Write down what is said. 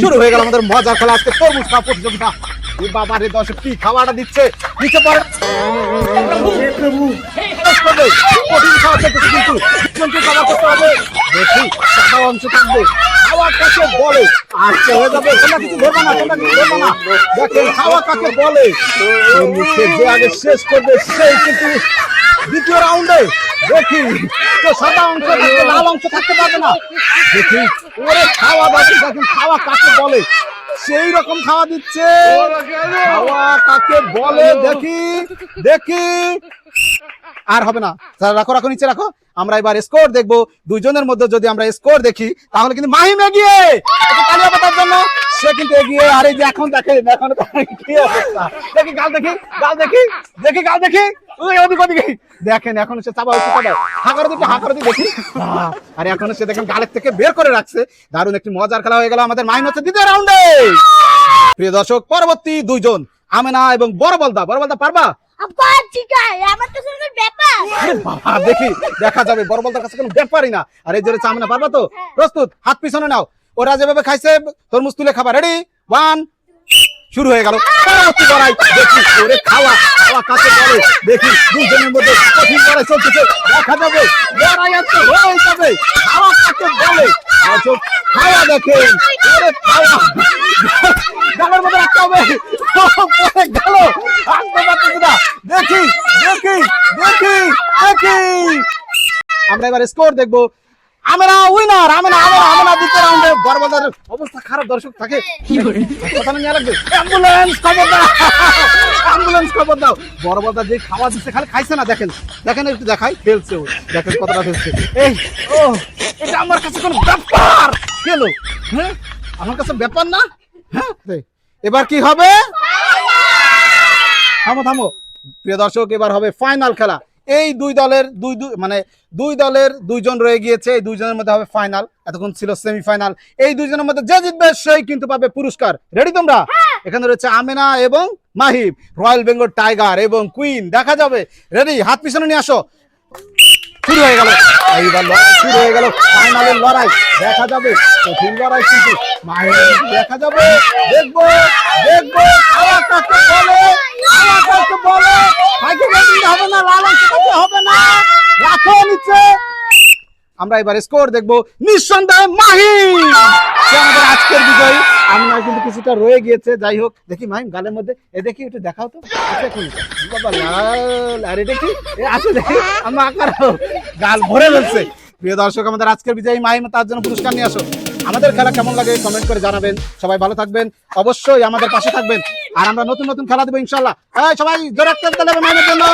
শুরু হয়ে গেল আমাদের মজার খেলা, আজকে তরমুজ খাওয়া প্রতিযোগিতা। বাবা রে, দর্শক কি খাওয়াটা দিচ্ছে, নিচে পড়ে প্রভু, কঠিন খাওয়া করতেছে কিন্তু খাবার করতে হবে। দেখি সাদা অংশ থাকবে, খাওয়া কাকে বলে? আজকে হয়ে যাবে, তোমরা কিছু ধরবে না, তোমরা কিছু ধরবে না। দেখেন খাওয়া কাকে বলে, তরমুজকে যে আগে শেষ করবে সেই কিন্তু দ্বিতীয় রাউন্ডে। দেখি তো সাদা অংশ থাকবে, লাল অংশ থাকতে পারবে না। দেখি ওরে খাওয়া বাকি, দেখেন খাওয়া কাকে বলে, সেই রকম খাওয়া দিচ্ছে। খাওয়া কাকে বলে দেখি দেখি। আর হবে না, রাখো রাখো, নিচে রাখো। আমরা এবার স্কোর দেখবো, দুইজনের মধ্যে যদি আমরা স্কোর দেখি তাহলে কিন্তু মাহিম এগিয়ে, তালিয়া পাতার জন্য সে কিন্তু এগিয়ে। আর এই যে এখন দেখেন, এখন কি অবস্থা, দেখি গাল, দেখি গাল, দেখি দেখি গাল, দেখি ওদিকে ওদিকে দেখেন, এখন সে চাপা হচ্ছে, চাপা হাঁকার দিকে, হাঁকার দিকে দেখি। আর এখন সে দেখেন গালের থেকে বের করে রাখছে। দারুণ একটি মজার খেলা হয়ে গেল, আমাদের মাহিম হচ্ছে দ্বিতীয় রাউন্ডে। প্রিয় দর্শক, পরবর্তী দুইজন আমেনা এবং বড় বলদা। বড় বলদা পারবা? দেখি দেখা যাবে, বড় বলদার কাছে কোনো ব্যাপারই না। আর এই যে আমেনা, পারবা তো? প্রস্তুত, হাত পিছনে নাও। ওরা যেভাবে খাইছে তরমুজ তুলে খাবার, রেডি, 1 শুরু হয়ে গেল। পরবর্তী লড়াই দেখি, ওরে খাওয়া খাওয়া কাকে বলে দেখি। দুজনের মধ্যে কঠিন লড়াই চলতেছে, দেখা যাবে লড়াই আছে হয়ে যাবে। খাওয়া কাকে বলে, খাওয়া দেখেন, ওরে খাওয়া গালের মধ্যে রাখতে হবে, পরে গেল, আসতে পারতেছি না। দেখি দেখি দেখি দেখি। আমরা এবার স্কোর দেখবো। আমেনা উইনার, আমেনা আমেনা আমেনা দ্বিতীয় রাউন্ডে। বড়বাজার অবস্থা খারাপ, দর্শক থাকে কথা নিয়ে লাগবে। অ্যাম্বুলেন্স খবর দাও, অ্যাম্বুলেন্স খবর দাও। বড়বাজার যে খাওয়া দিচ্ছে, খালি খাইছে না, দেখেন দেখেন, একটু দেখাই, ফেলছে ও, দেখেন কতটা ফেলছে। এই ও, এটা আমার কাছে কোনো ব্যাপার কেন? হ্যাঁ, আমার কাছে ব্যাপার না। হ্যাঁ, এবার কি হবে? থামো থামো প্রিয় দর্শক, এবার হবে ফাইনাল খেলা। এই দুই দলের দুই দলের দুইজন রয়ে গিয়েছে, এই দুইজনের মধ্যে হবে ফাইনাল। এতক্ষণ ছিল সেমিফাইনাল। এই দুইজনের মধ্যে যে জিতবে সেই কিন্তু পাবে পুরস্কার। রেডি তোমরা? এখানে রয়েছে আমেনা এবং মাহিব, রয়্যাল বেঙ্গল টাইগার এবং কুইন। দেখা যাবে, রেডি, হাত পিছনে নিয়ে আসো। শুরু হয়ে গেল, এইবার লড়াই শুরু হয়ে গেল, ফাইনালের লড়াই। দেখা যাবে কঠিন লড়াই কিন্তু, দেখা যাবে, দেখবো দেখবো খাওয়া কাকে বলে, খাওয়া কাকে বলে। হবে না, লাল অংশ হবে না, রাখো নিচে। আমরা এবার স্কোর দেখবো, নিঃসন্দেহে মাহিম সে আমাদের আজকের বিজয়ী। আমরা কিন্তু কিছুটা রয়ে গিয়েছে, যাই হোক। দেখি মাহিম গালের মধ্যে, এ দেখি একটু দেখাও তো। বাবা লাল, আরে দেখি আসে, দেখি আমার আকার গাল ভরে ফেলছে। প্রিয় দর্শক, আমাদের আজকের বিজয়ী মাহিম, তার জন্য পুরস্কার নিয়ে আসো। আমাদের খেলা কেমন লাগে কমেন্ট করে জানাবেন। সবাই ভালো থাকবেন, অবশ্যই আমাদের পাশে থাকবেন। আর আমরা নতুন নতুন খেলা দেবো ইনশাল্লাহ। সবাই জোরে একটা তালি হবে মাহিমের জন্য।